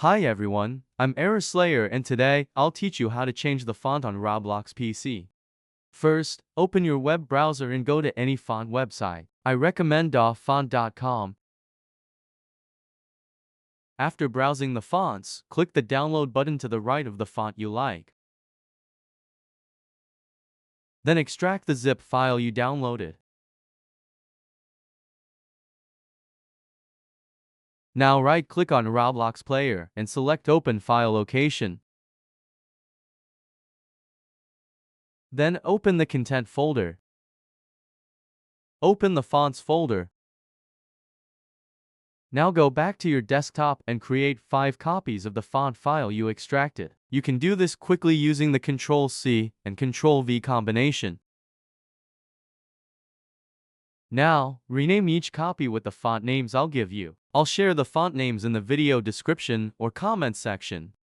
Hi everyone, I'm Slayer and today I'll teach you how to change the font on Roblox PC. First, open your web browser and go to any font website. I recommend font.com. After browsing the fonts, click the download button to the right of the font you like. Then extract the zip file you downloaded. Now right-click on Roblox Player and select Open File Location. Then open the Content folder. Open the Fonts folder. Now go back to your desktop and create 5 copies of the font file you extracted. You can do this quickly using the Ctrl-C and Ctrl-V combination. Now, rename each copy with the font names I'll give you. I'll share the font names in the video description or comment section.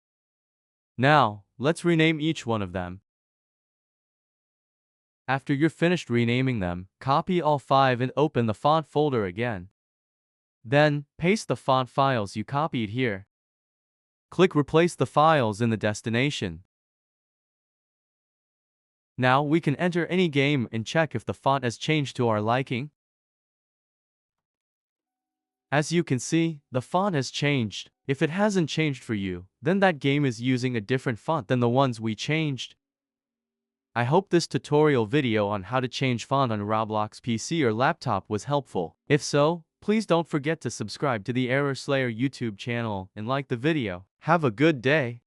Now, let's rename each one of them. After you're finished renaming them, copy all 5 and open the font folder again. Then, paste the font files you copied here. Click Replace the files in the destination. Now we can enter any game and check if the font has changed to our liking. As you can see, the font has changed. If it hasn't changed for you, then that game is using a different font than the ones we changed. I hope this tutorial video on how to change font on Roblox PC or laptop was helpful. If so, please don't forget to subscribe to the Slayer YouTube channel and like the video. Have a good day.